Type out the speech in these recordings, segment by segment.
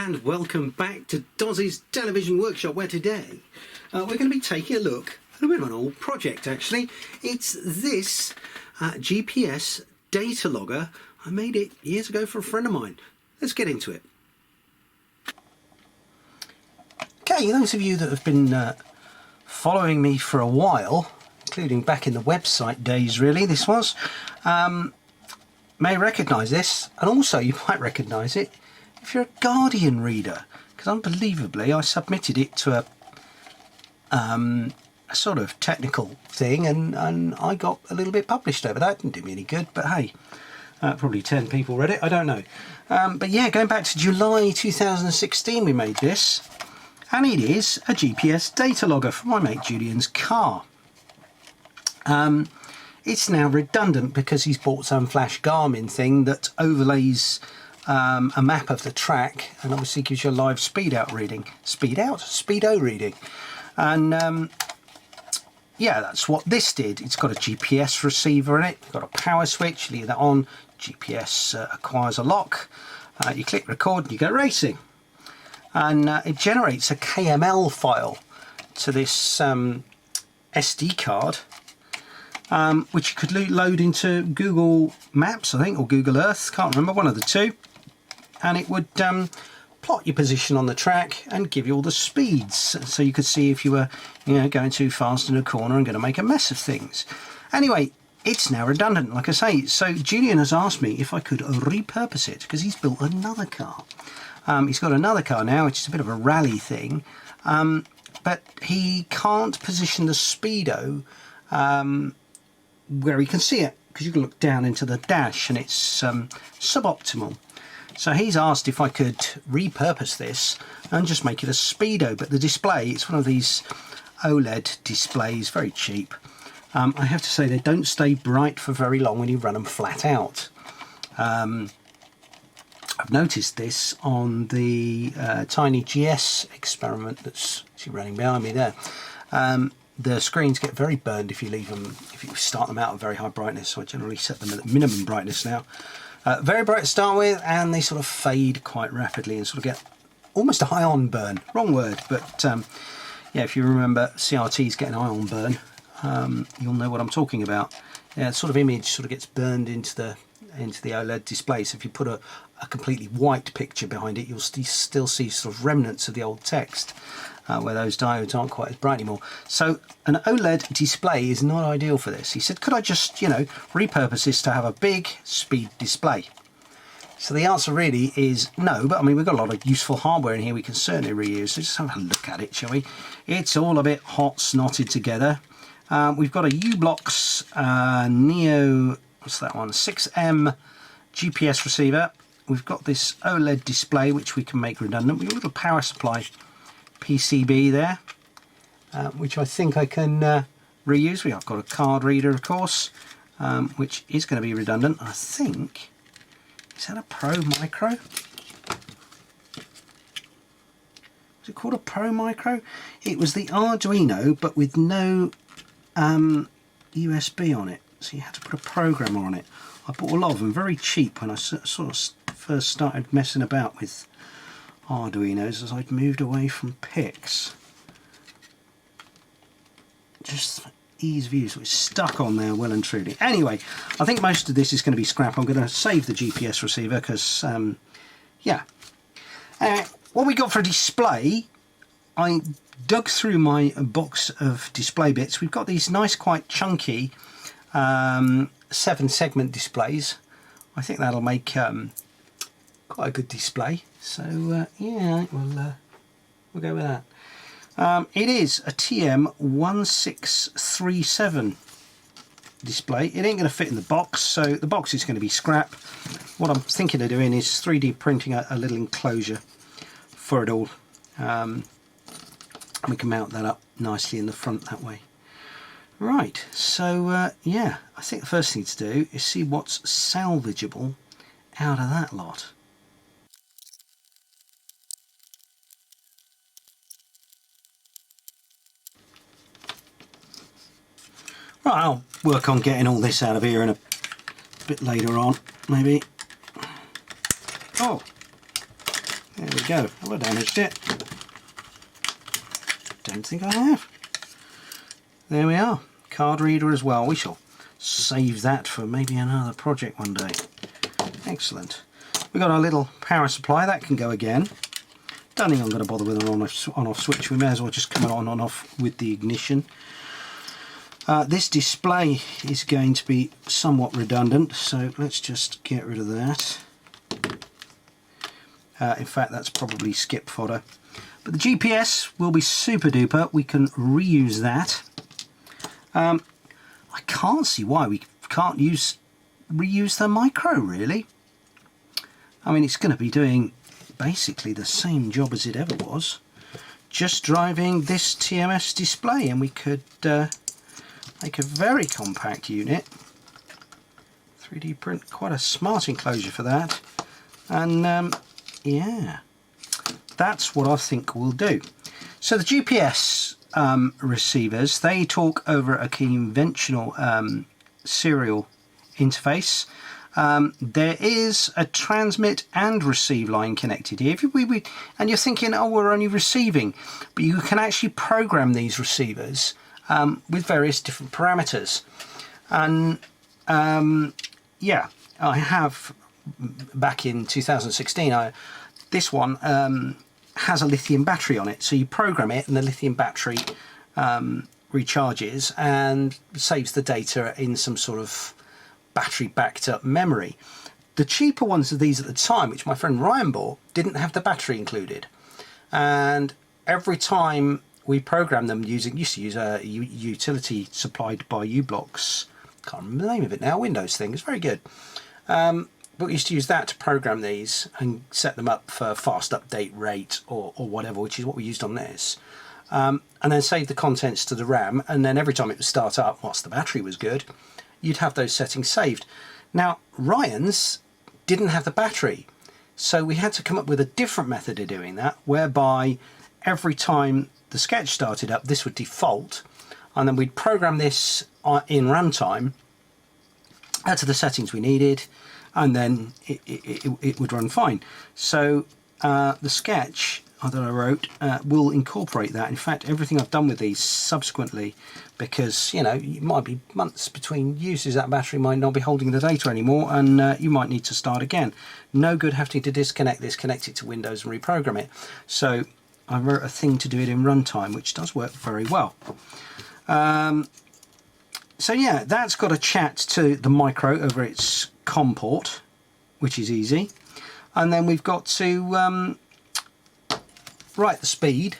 and welcome back to Doz's Television Workshop, where today we're going to be taking a look at a bit of an old project actually. It's this GPS data logger. I made it years ago for a friend of mine. Let's get into it. Okay, those of you that have been following me for a while, including back in the website days really, this was, may recognise this, and also you might recognise it if you're a Guardian reader, because unbelievably I submitted it to a sort of technical thing and I got a little bit published over that. Didn't do me any good, but hey, probably 10 people read it, I don't know. But yeah, going back to July 2016 we made this, and it is a GPS data logger for my mate Julian's car. It's now redundant because he's bought some flash Garmin thing that overlays a map of the track and obviously gives you a live speedo reading. And yeah, that's what this did. It's got a GPS receiver in it, it's got a power switch, leave that on, GPS acquires a lock, you click record and you go racing. And it generates a KML file to this SD card, which you could load into Google Maps, I think, or Google Earth, can't remember, one of the two, and it would plot your position on the track and give you all the speeds, so you could see if you were, going too fast in a corner and going to make a mess of things. Anyway, it's now redundant, like I say. So Julian has asked me if I could repurpose it because he's built another car. He's got another car now, which is a bit of a rally thing, but he can't position the Speedo where he can see it, because you can look down into the dash and it's suboptimal. So he's asked if I could repurpose this and just make it a Speedo, but the display, it's one of these OLED displays, very cheap. I have to say they don't stay bright for very long when you run them flat out. I've noticed this on the Tiny GS experiment that's running behind me there. The screens get very burned if you leave them, if you start them out at very high brightness, so I generally set them at minimum brightness now. Very bright to start with, and they sort of fade quite rapidly and sort of get almost a ion burn. Wrong word, but yeah, if you remember CRTs get an ion burn, you'll know what I'm talking about. Yeah, sort of image sort of gets burned into the OLED display, so if you put a completely white picture behind it, you'll still see sort of remnants of the old text, where those diodes aren't quite as bright anymore. So an OLED display is not ideal for this. He said, could I just, repurpose this to have a big speed display? So the answer really is no, but I mean, we've got a lot of useful hardware in here we can certainly reuse, so just have a look at it, shall we? It's all a bit hot snotted together. We've got a U-Blox Neo, what's that one, 6M GPS receiver. We've got this OLED display which we can make redundant. We've got a little power supply PCB there, which I think I can reuse. I've got a card reader, of course, which is going to be redundant. I think, is that a Pro Micro? Is it called a Pro Micro? It was the Arduino, but with no USB on it, so you had to put a programmer on it. I bought a lot of them very cheap when I sort of first started messing about with Arduinos, as I'd moved away from PICs. Just for ease of use, so it's stuck on there well and truly. Anyway, I think most of this is going to be scrap. I'm going to save the GPS receiver because, yeah. What we got for a display, I dug through my box of display bits. We've got these nice, quite chunky 7-segment displays. I think that'll make quite a good display. So yeah, we'll go with that. It is a TM1637 display. It ain't going to fit in the box, so the box is going to be scrap. What I'm thinking of doing is 3D printing a little enclosure for it all. We can mount that up nicely in the front that way. Right, so yeah, I think the first thing to do is see what's salvageable out of that lot. Right, I'll work on getting all this out of here in a bit later on, maybe. Oh, there we go. Have I damaged it? Don't think I have. There we are. Card reader as well. We shall save that for maybe another project one day. Excellent. We've got our little power supply. That can go again. Don't think I'm going to bother with an on-off switch. We may as well just come on and off with the ignition. This display is going to be somewhat redundant, so let's just get rid of that. In fact, that's probably skip fodder. But the GPS will be super duper. We can reuse that. I can't see why we can't reuse the micro, really. I mean, it's going to be doing basically the same job as it ever was, just driving this TMS display, and we could make a very compact unit. 3D print, quite a smart enclosure for that, and yeah, that's what I think we'll do. So the GPS receivers, they talk over a conventional serial interface. There is a transmit and receive line connected here. And you're thinking, oh, we're only receiving, but you can actually program these receivers with various different parameters. And yeah, I have, back in 2016, this one has a lithium battery on it, so you program it and the lithium battery recharges and saves the data in some sort of battery backed up memory. The cheaper ones of these at the time, which my friend Ryan bought, didn't have the battery included, and every time we programmed them used to use a utility supplied by uBlocks, can't remember the name of it now, Windows thing, it's very good, but we used to use that to program these and set them up for fast update rate or whatever, which is what we used on this, and then save the contents to the RAM, and then every time it would start up, whilst the battery was good, you'd have those settings saved. Now, Ryan's didn't have the battery, so we had to come up with a different method of doing that, whereby every time the sketch started up, this would default, and then we'd program this in runtime to the settings we needed, and then it would run fine. So the sketch that I wrote will incorporate that. In fact, everything I've done with these subsequently, because you know, it might be months between uses, that battery might not be holding the data anymore, and you might need to start again. No good having to disconnect this, connect it to Windows and reprogram it. So I wrote a thing to do it in runtime, which does work very well. So yeah, that's got a chat to the micro over its COM port, which is easy, and then we've got to write the speed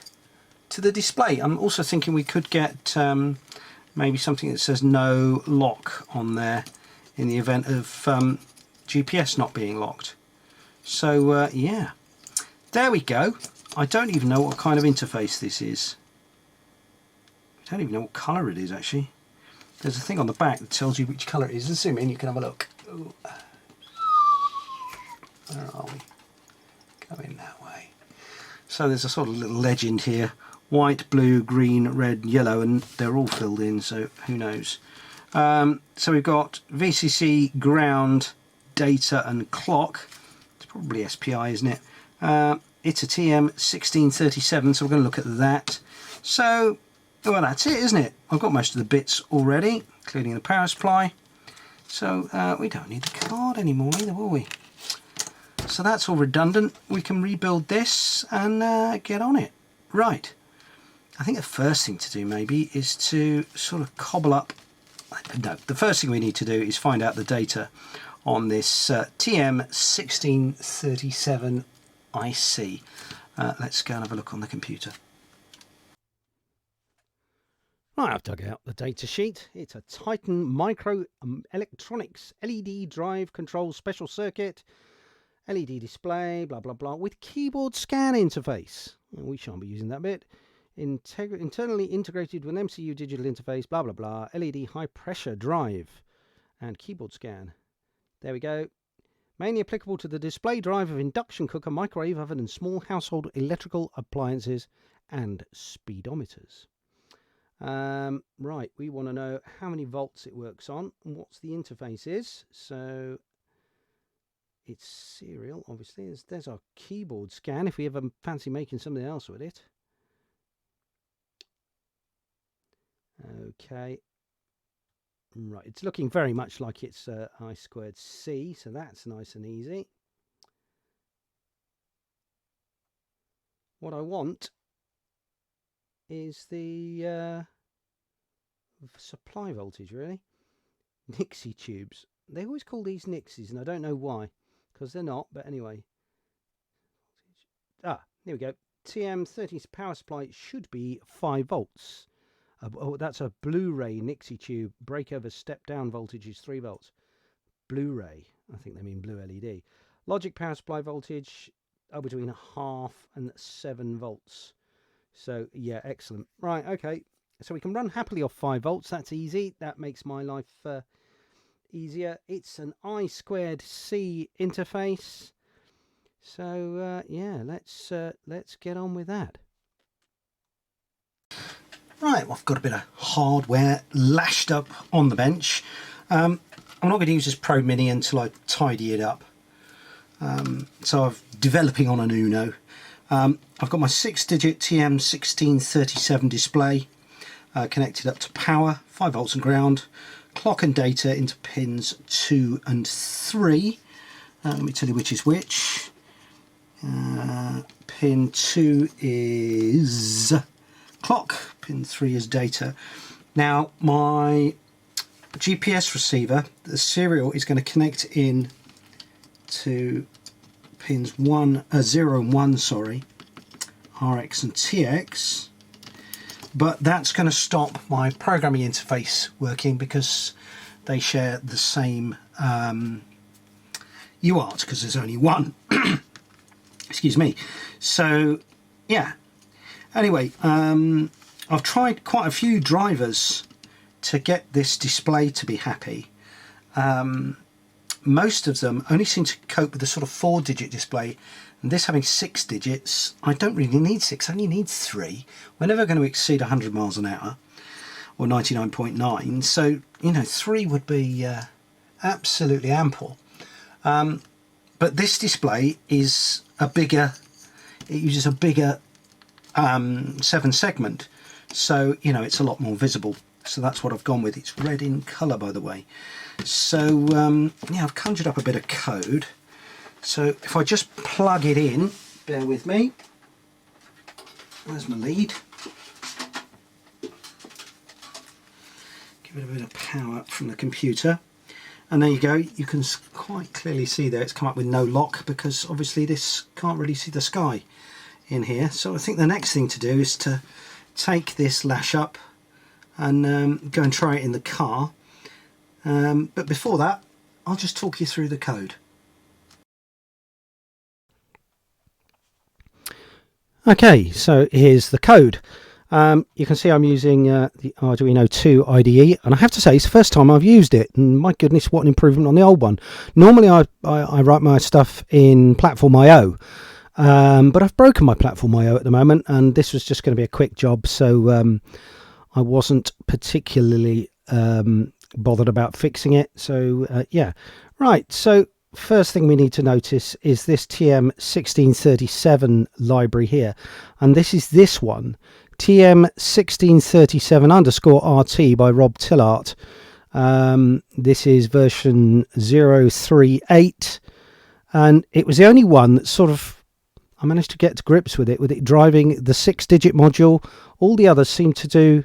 to the display. I'm also thinking we could get maybe something that says no lock on there in the event of GPS not being locked. So yeah, there we go. I don't even know what kind of interface this is. I don't even know what colour it is, actually. There's a thing on the back that tells you which colour it is. And zoom in, you can have a look. Ooh. Where are we? Going that way. So there's a sort of little legend here. White, blue, green, red, yellow, and they're all filled in, so who knows. So we've got VCC, ground, data and clock. It's probably SPI, isn't it? It's a TM1637, so we're going to look at that. So, well, that's it, isn't it? I've got most of the bits already, including the power supply. So we don't need the card anymore either, will we? So that's all redundant. We can rebuild this and get on it. Right. I think the first thing to do maybe is to sort of cobble up. No, the first thing we need to do is find out the data on this TM1637 IC. Let's go and have a look on the computer. Right, I've dug out the data sheet. It's a Titan Micro Electronics LED drive control special circuit, LED display, blah blah blah, with keyboard scan interface. We shan't be using that bit. Internally integrated with an MCU digital interface, blah blah blah, LED high pressure drive and keyboard scan. There we go. Mainly applicable to the display drive of induction cooker, microwave oven and small household electrical appliances and speedometers. Right, we want to know how many volts it works on and what the interface is. So it's serial, obviously. There's our keyboard scan if we ever fancy making something else with it. Okay. Right, it's looking very much like it's I squared C, so that's nice and easy. What I want is the supply voltage, really. Nixie tubes. They always call these Nixies, and I don't know why, because they're not, but anyway. Ah, here we go. TM30 power supply should be 5 volts. Oh, that's a Blu-ray Nixie tube. Breakover step down voltage is 3 volts. Blu-ray. I think they mean blue LED. Logic power supply voltage between 0.5 and 7 volts. So yeah, excellent. Right, okay. So we can run happily off 5 volts. That's easy. That makes my life easier. It's an I squared C interface. So yeah, let's get on with that. Right, well, I've got a bit of hardware lashed up on the bench. I'm not going to use this Pro Mini until I tidy it up. So I'm developing on an Uno. I've got my 6-digit TM1637 display connected up to power, 5 volts and ground, clock and data into pins 2 and 3. Let me tell you which is which. Pin 2 is clock, pin 3 is data. Now my GPS receiver, the serial, is going to connect in to pins 0 and 1, sorry, RX and TX, but that's going to stop my programming interface working because they share the same UART, because there's only one. Excuse me. So yeah, anyway, I've tried quite a few drivers to get this display to be happy. Most of them only seem to cope with the sort of 4-digit display, and this having 6 digits, I don't really need 6, I only need 3. We're never going to exceed 100 miles an hour, or 99.9, so, you know, 3 would be absolutely ample. But this display is a bigger, it uses a bigger 7 segment, so, you know, it's a lot more visible. So that's what I've gone with. It's red in colour, by the way. So yeah, I've conjured up a bit of code. So if I just plug it in, bear with me. There's my lead. Give it a bit of power from the computer. And there you go. You can quite clearly see there it's come up with no lock, because obviously this can't really see the sky in here. So I think the next thing to do is to take this lash up and go and try it in the car. But before that, I'll just talk you through the code. Okay, so here's the code. You can see I'm using the Arduino IDE, and I have to say it's the first time I've used it, and my goodness, what an improvement on the old one. Normally I write my stuff in Platform IO, but I've broken my Platform IO at the moment, and this was just going to be a quick job, so I wasn't particularly bothered about fixing it. So yeah, right, so first thing we need to notice is this TM1637 library here, and this is this one, TM1637_RT by Rob Tillart. This is version 038, and it was the only one that sort of I managed to get to grips with it driving the 6-digit module. All the others seem to do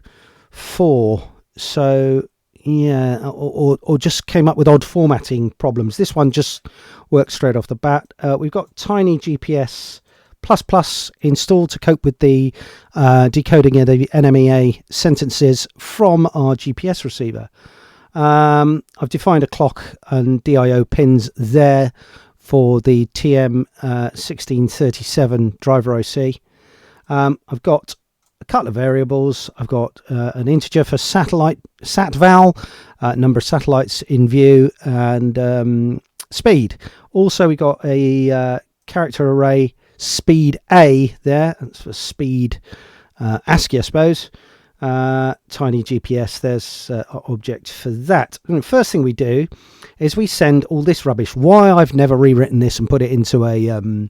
4, so yeah, or just came up with odd formatting problems. This one just works straight off the bat. We've got Tiny GPS ++ installed to cope with the decoding of the NMEA sentences from our GPS receiver. I've defined a clock and DIO pins there for the TM1637 driver OC. I've got a couple of variables. I've got an integer for satellite satval, number of satellites in view, and speed. Also, we got a character array speed A there. That's for speed ASCII, I suppose. tiny GPS. There's our object for that. And the first thing we do is we send all this rubbish. Why I've never rewritten this and put it into a an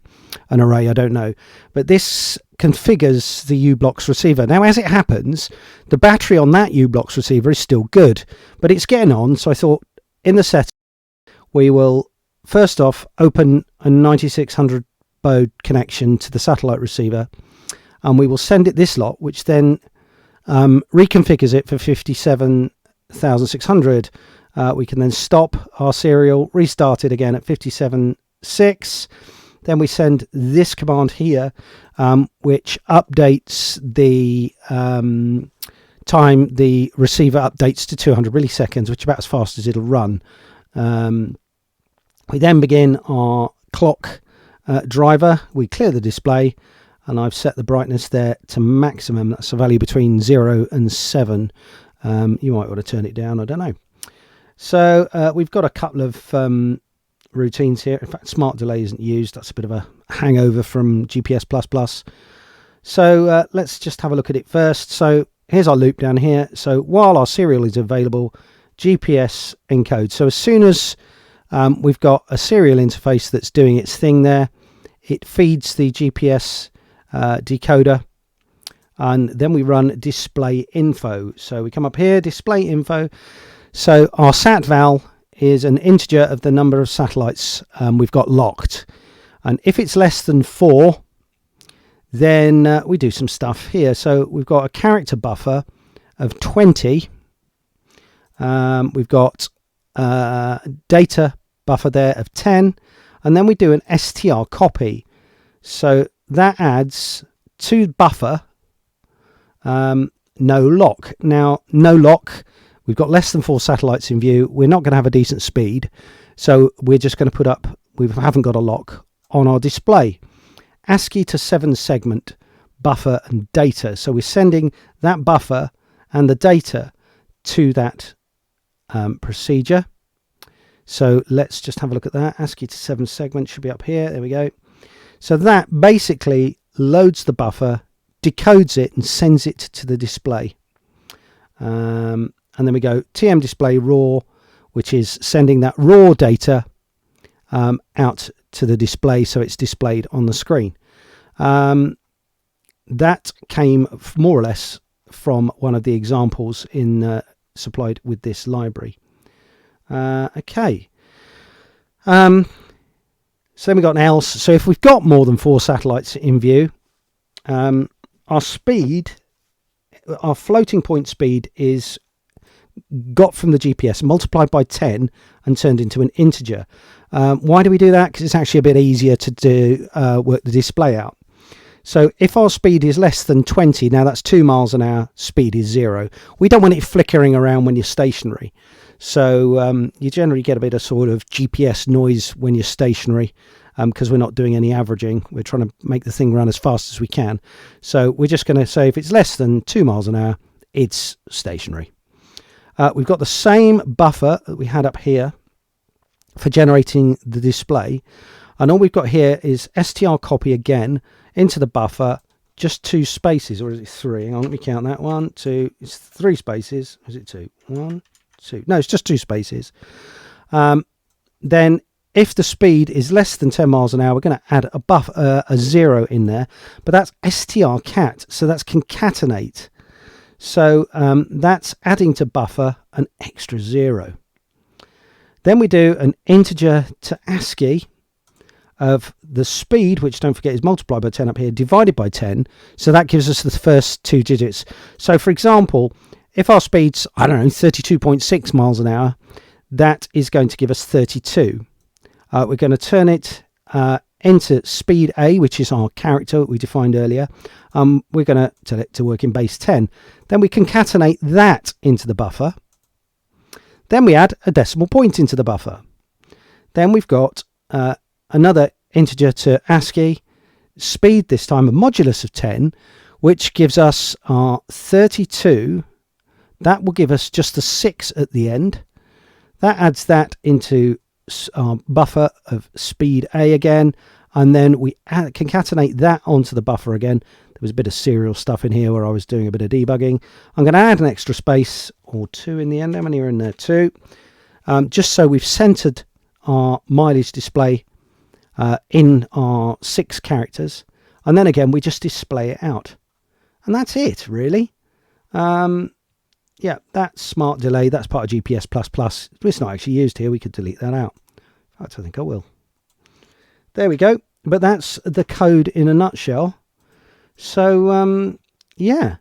array, I don't know. But this configures the u-blox receiver. Now, as it happens, the battery on that u-blox receiver is still good, but it's getting on. So I thought, in the settings, we will first off open a 9600 baud connection to the satellite receiver, and we will send it this lot, which then reconfigures it for 57,600. We can then stop our serial, restart it again at 57.6. Then we send this command here, which updates the time the receiver updates to 200 milliseconds, which is about as fast as it'll run. We then begin our clock driver. We clear the display, and I've set the brightness there to maximum. That's a value between 0 and 7. You might want to turn it down, I don't know. So we've got a couple of routines here. In fact, smart delay isn't used. That's a bit of a hangover from GPS++. So let's just have a look at it first. So here's our loop down here. So while our serial is available, GPS encode. So as soon as we've got a serial interface that's doing its thing there, it feeds the GPS decoder, and then we run display info. So we come up here, display info. So our sat val is an integer of the number of satellites we've got locked, and if it's less than 4, then we do some stuff here. So we've got a character buffer of 20. We've got data buffer there of 10, and then we do an str copy. So that adds to buffer no lock. Now, no lock, we've got less than 4 satellites in view. We're not going to have a decent speed, so we're just going to put up, we haven't got a lock on our display. ASCII to 7 segment buffer and data. So we're sending that buffer and the data to that procedure. So let's just have a look at that. ASCII to 7 segment should be up here. There we go. So that basically loads the buffer, decodes it, and sends it to the display. And then we go TM display raw, which is sending that raw data out to the display, so it's displayed on the screen. That came more or less from one of the examples in supplied with this library. Okay. So then we got an else. So if we've got more than 4 satellites in view, our speed, our floating point speed is got from the GPS, multiplied by 10 and turned into an integer. Why do we do that? Because it's actually a bit easier to do work the display out. So if our speed is less than 20, now that's 2 miles an hour, speed is 0. We don't want it flickering around when you're stationary. So you generally get a bit of sort of GPS noise when you're stationary, because we're not doing any averaging. We're trying to make the thing run as fast as we can. So we're just going to say if it's less than 2 miles an hour, it's stationary. We've got the same buffer that we had up here for generating the display, and all we've got here is str copy again into the buffer, just 2 spaces, or is it 3? Hang on, let me count that. 1, 2, it's 3 spaces. Is it 2? 1, 2. No, it's just 2 spaces. Then if the speed is less than 10 miles an hour, we're going to add a buffer, a 0 in there, but that's strcat, so that's concatenate. So that's adding to buffer an extra 0. Then we do an integer to ASCII of the speed, which don't forget is multiplied by 10 up here, divided by 10. So that gives us the first 2 digits. So for example, if our speed's, I don't know, 32.6 miles an hour, that is going to give us 32. We're going to turn it into speed A, which is our character we defined earlier. We're going to tell it to work in base 10. Then we concatenate that into the buffer. Then we add a decimal point into the buffer. Then we've got another integer to ASCII, speed this time a modulus of 10, which gives us our 32. That will give us just the 6 at the end. That adds that into our buffer of speed A again, and then we concatenate that onto the buffer again. The was a bit of serial stuff in here where I was doing a bit of debugging. I'm going to add an extra space or 2 in the end. How many are in there? 2. Just so we've centered our mileage display in our 6 characters. And then again, we just display it out. And that's it, really. Yeah, that's smart delay. That's part of GPS++. It's not actually used here. We could delete that out. In fact, I think I will. There we go. But that's the code in a nutshell. So, yeah,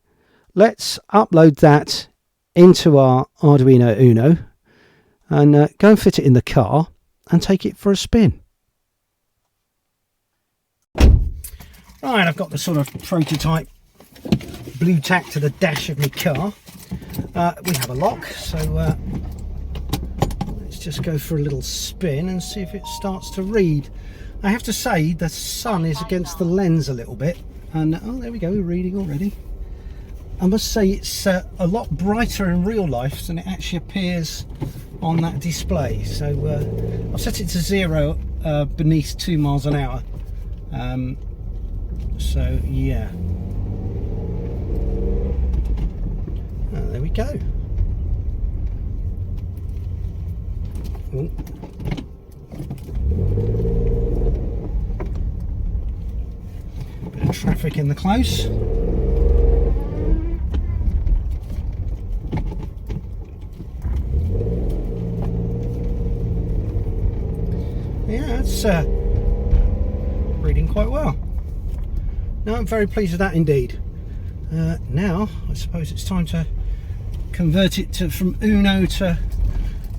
let's upload that into our Arduino Uno and go and fit it in the car and take it for a spin. Right, I've got the sort of prototype blue tack to the dash of my car. We have a lock, so let's just go for a little spin and see if it starts to read. I have to say the sun is against the lens a little bit, and oh, there we go, we're reading already. I must say it's a lot brighter in real life than it actually appears on that display. So I've set it to 0 beneath 2 miles an hour. So yeah, there we go. Ooh. Bit of traffic in the close. Yeah, it's reading quite well. No, I'm very pleased with that indeed. Now, I suppose it's time to convert it from Uno to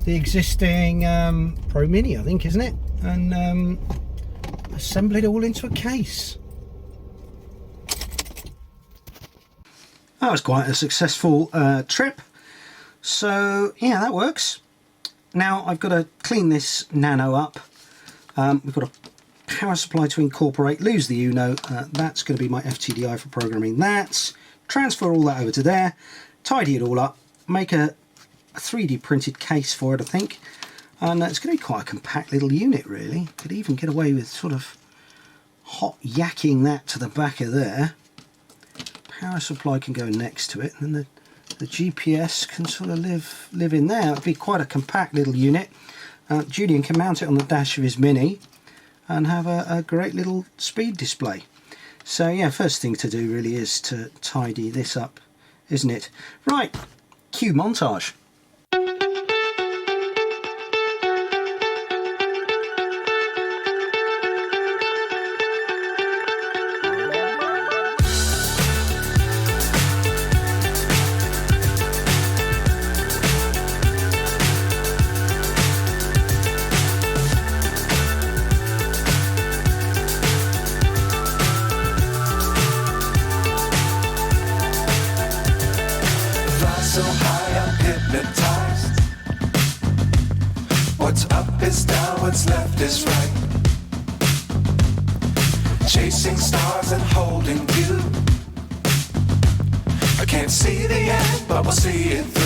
the existing Pro Mini, I think, isn't it? And assemble it all into a case. That was quite a successful trip. So, yeah, that works. Now, I've got to clean this Nano up. We've got a power supply to incorporate, lose the Uno, that's going to be my FTDI for programming that, transfer all that over to there, tidy it all up, make a 3D printed case for it, I think, and it's going to be quite a compact little unit really. Could even get away with sort of hot yakking that to the back of there. Power supply can go next to it, and then the GPS can sort of live in there. It'd be quite a compact little unit. Julian can mount it on the dash of his Mini and have a great little speed display. So yeah, first thing to do really is to tidy this up, isn't it? Right, cue montage. So high I'm hypnotized. What's up is down, what's left is right. Chasing stars and holding you. I can't see the end, but we'll see it through.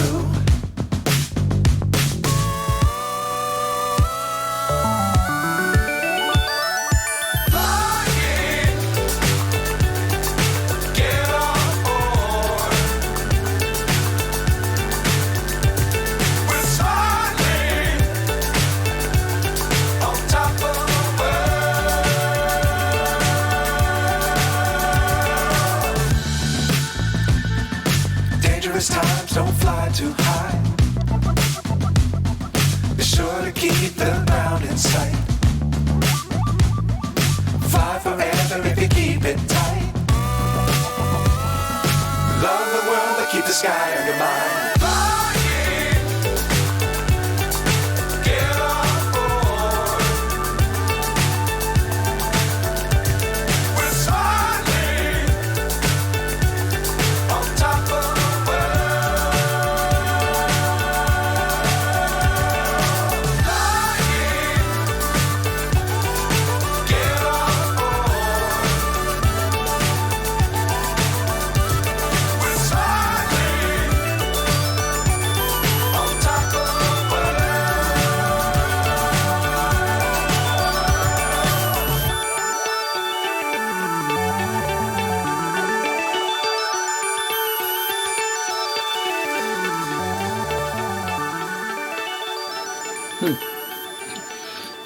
Times don't fly too high. Be sure to keep the ground in sight. Fly forever if you keep it tight. Love the world but keep the sky on your mind.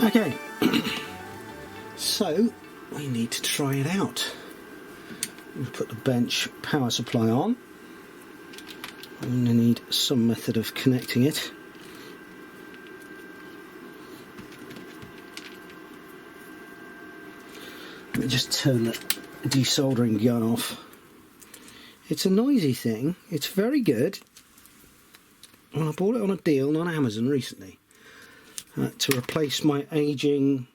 Okay, so we need to try it out. We'll put the bench power supply on. I'm going to need some method of connecting it. Let me just turn the desoldering gun off. It's a noisy thing, it's very good. And I bought it on a deal on Amazon recently to replace my aging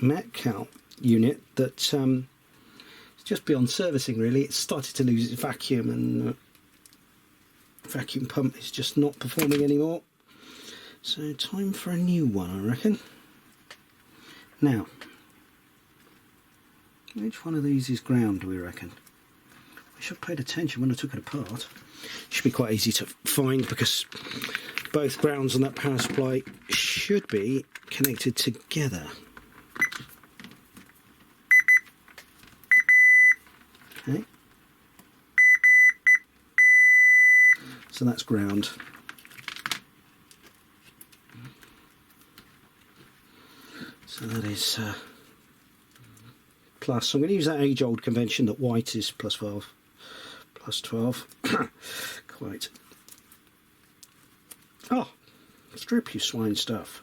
Metcal unit that's just beyond servicing really. It's started to lose its vacuum, and vacuum pump is just not performing anymore. So time for a new one, I reckon. Now, which one of these is ground, do we reckon? I should have paid attention when I took it apart. It should be quite easy to find because both grounds on that power supply should be connected together. Okay. So that's ground. So that is plus. I'm going to use that age-old convention that white is plus 12. Plus 12. Quite. Oh, strip, you swine stuff.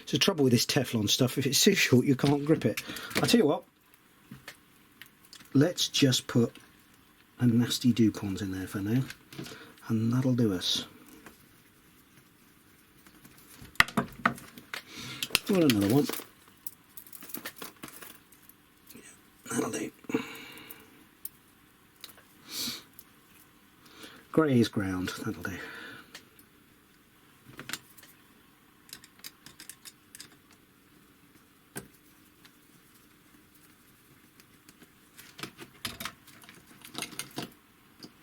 It's the trouble with this Teflon stuff. If it's too short, you can't grip it. I'll tell you what. Let's just put a nasty DuPont in there for now, and that'll do us. What another one? Yeah, that'll do. Grey is ground, that'll do.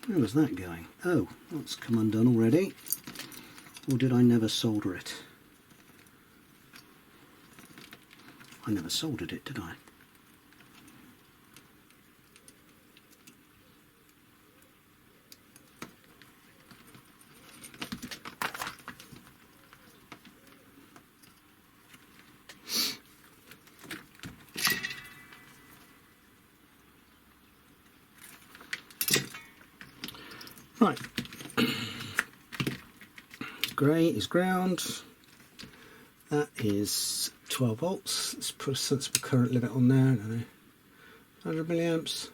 Where was that going? Oh, that's come undone already. Or did I never solder it? I never soldered it, did I? Right. Grey is ground. That is 12 volts. Let's put a sensible current limit on there. I don't know, 100 milliamps.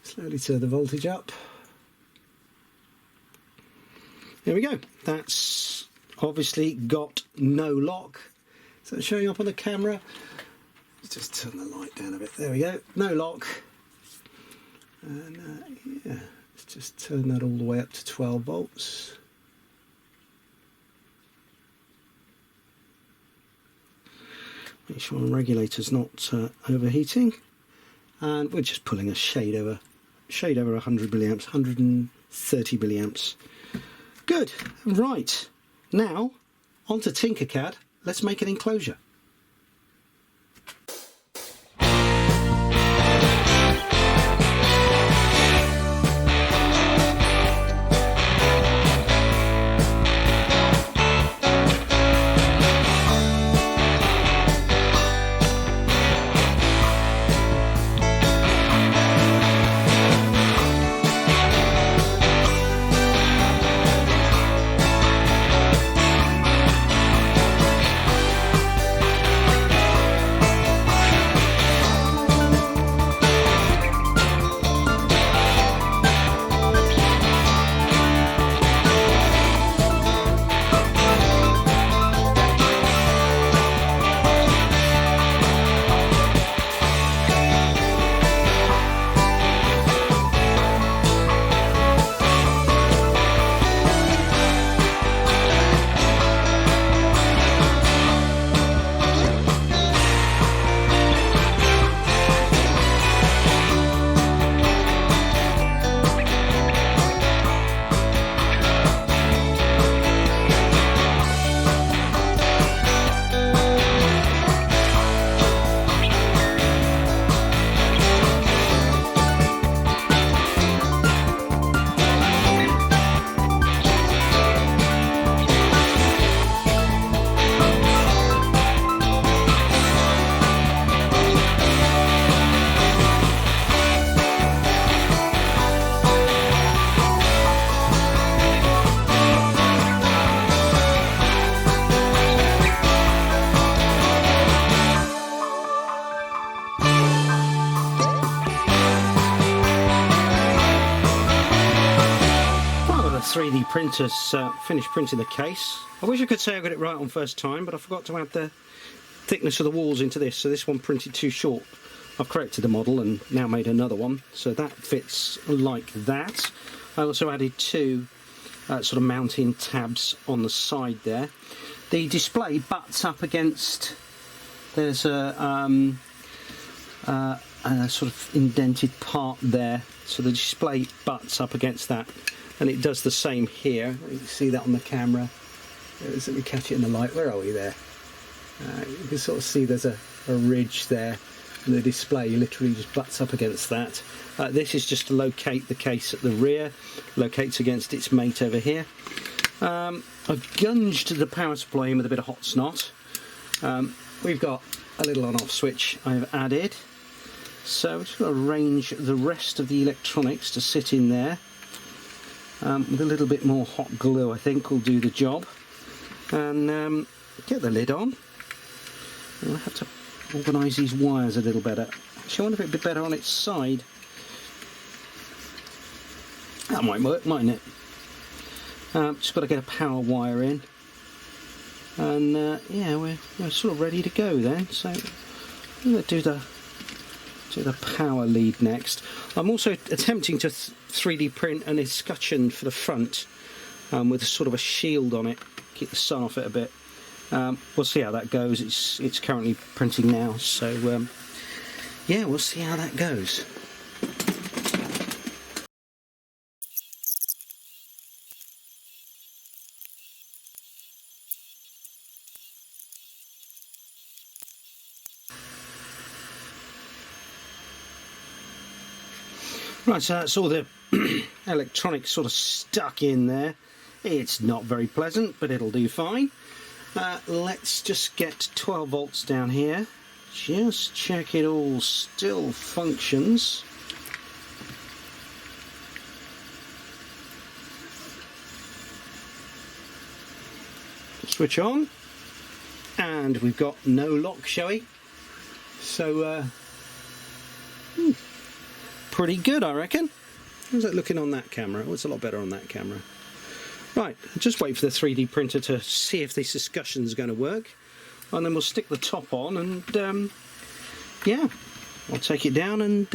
Slowly turn the voltage up. There we go. That's obviously got no lock. Is that showing up on the camera? Let's just turn the light down a bit. There we go. No lock. And yeah, let's just turn that all the way up to 12 volts. Make sure the regulator's not overheating. And we're just pulling a shade over 100 milliamps, 130 milliamps. Good. Right. Now, on to Tinkercad. Let's make an enclosure. 3D printer's finished printing the case. I wish I could say I got it right on first time, but I forgot to add the thickness of the walls into this, so this one printed too short. I've corrected the model and now made another one, so that fits like that. I also added two sort of mounting tabs on the side there. The display butts up against, there's a sort of indented part there, so the display butts up against that, and it does the same here. You can see that on the camera. Let me catch it in the light. Where are we there? You can sort of see there's a ridge there, and the display literally just butts up against that. This is just to locate the case at the rear, locates against its mate over here. I've gunged the power supply in with a bit of hot snot. We've got a little on-off switch I've added, so we've just got to arrange the rest of the electronics to sit in there. With a little bit more hot glue, I think, will do the job. And get the lid on. I'll have to organise these wires a little better. Actually, I wonder if it'd be better on its side. That might work, mightn't it? Just got to get a power wire in. And yeah, we're sort of ready to go then. So I'm going to do the power lead next. I'm also attempting to 3D print an escutcheon for the front with a sort of a shield on it, keep the sun off it a bit. We'll see how that goes. It's currently printing now, so yeah, we'll see how that goes. Right, so that's all the electronics sort of stuck in there. It's not very pleasant, but it'll do fine. Let's just get 12 volts down here. Just check it all still functions. Switch on, and we've got no lock showing. So, pretty good, I reckon. How's that looking on that camera? Oh, it's a lot better on that camera. Right, just wait for the 3D printer to see if this escutcheon is going to work, and then we'll stick the top on, and yeah, I'll take it down and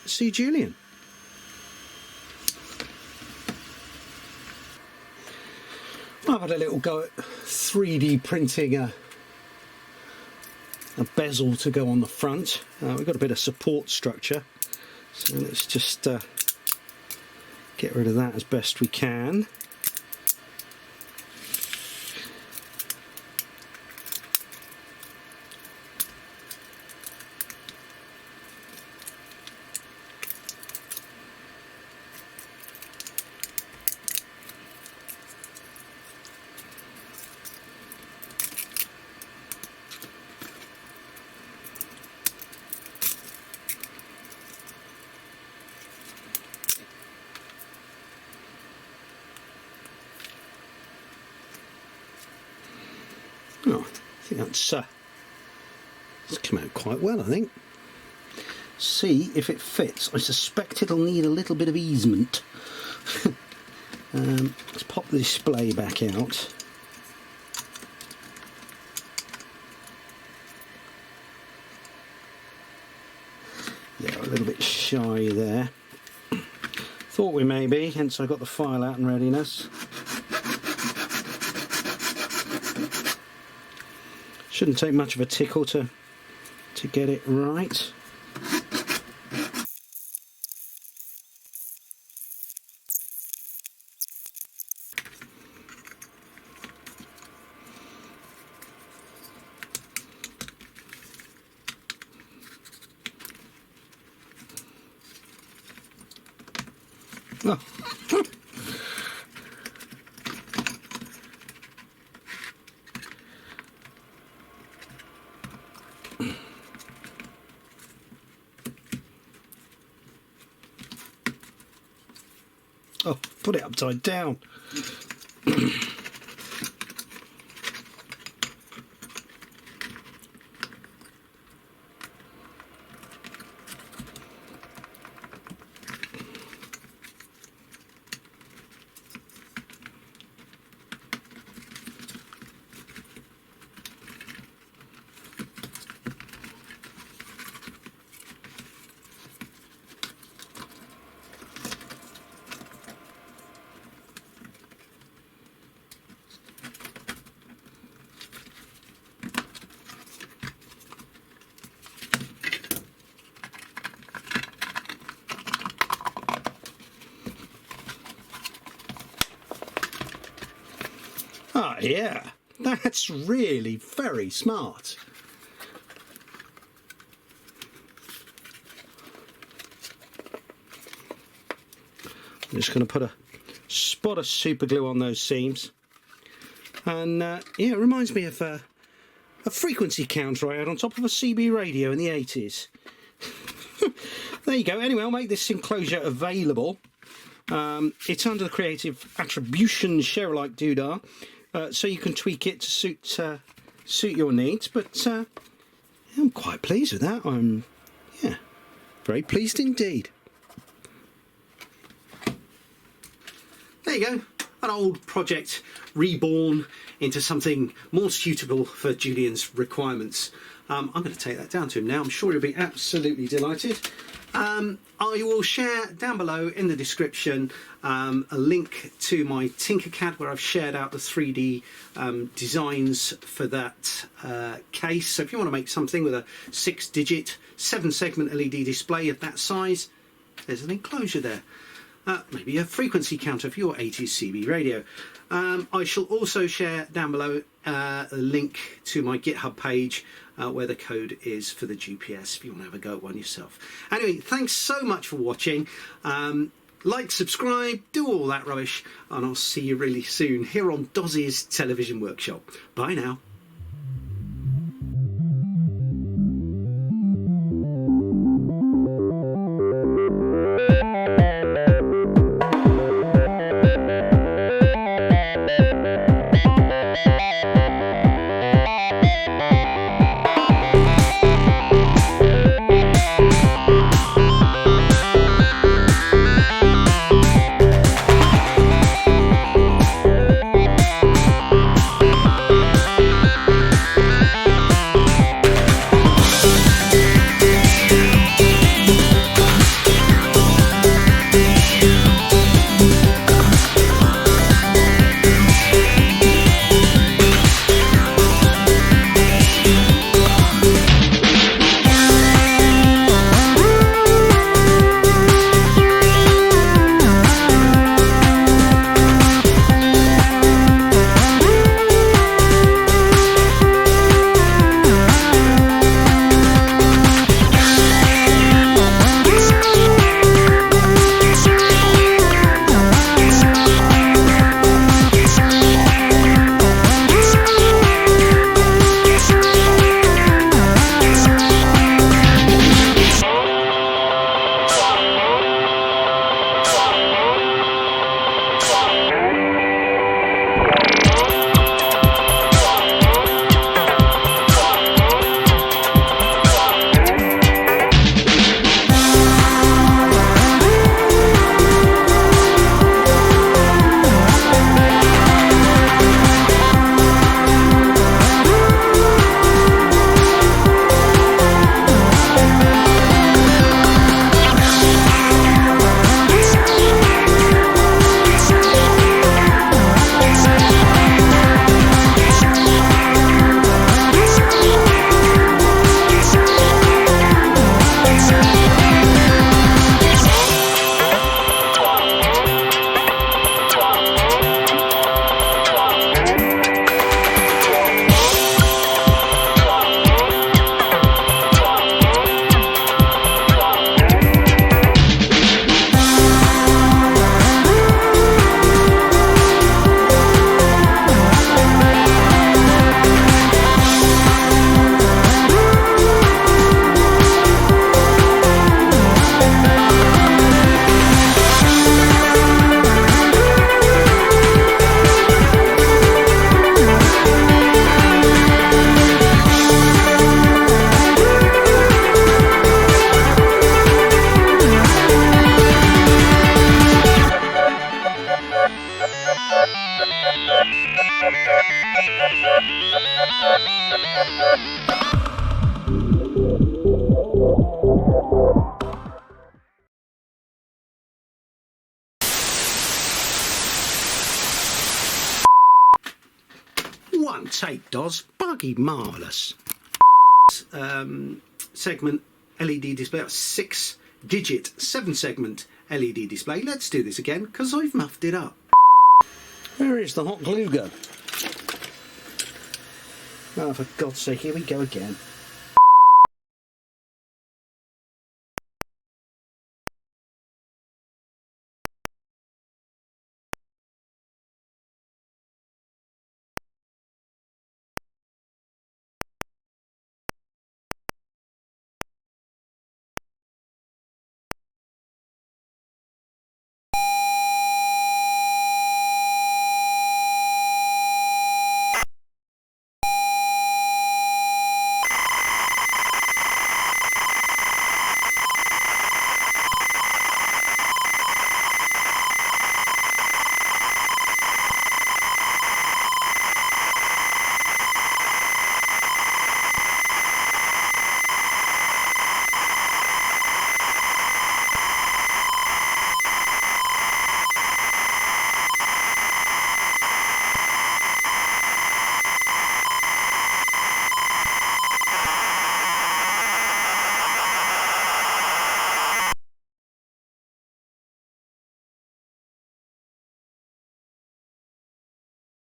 see Julian. I've had a little go at 3D printing a bezel to go on the front. We've got a bit of support structure, so let's just get rid of that as best we can. Oh, I think that's come out quite well, I think. See if it fits. I suspect it'll need a little bit of easement. Let's pop the display back out. Yeah, a little bit shy there. Thought we may be, hence I got the file out in readiness. Shouldn't take much of a tickle to get it right. Oh. Oh, put it upside down. yeah, that's really very smart. I'm just going to put a spot of super glue on those seams. And yeah, it reminds me of a frequency counter I had on top of a CB radio in the 80s. There you go. Anyway, I'll make this enclosure available. It's under the Creative Attribution share-alike doodah, so you can tweak it to suit your needs. But I'm quite pleased with that. I'm very pleased indeed. There you go. An old project reborn into something more suitable for Julian's requirements. I'm going to take that down to him now. I'm sure he'll be absolutely delighted. I will share down below in the description a link to my Tinkercad where I've shared out the 3D designs for that case. So if you want to make something with a 6-digit 7-segment LED display of that size, there's an enclosure there. Maybe a frequency counter for your 80s CB radio. I shall also share down below a link to my GitHub page where the code is for the GPS if you want to have a go at one yourself. Anyway, thanks so much for watching. Like, subscribe, do all that rubbish, and I'll see you really soon here on Doz's Television Workshop. Bye now. One take, Doz. Buggy marvellous. Segment LED display, 6-digit 7-segment LED display. Let's do this again because I've muffed it up. Where is the hot glue gun? Oh, for God's sake, here we go again.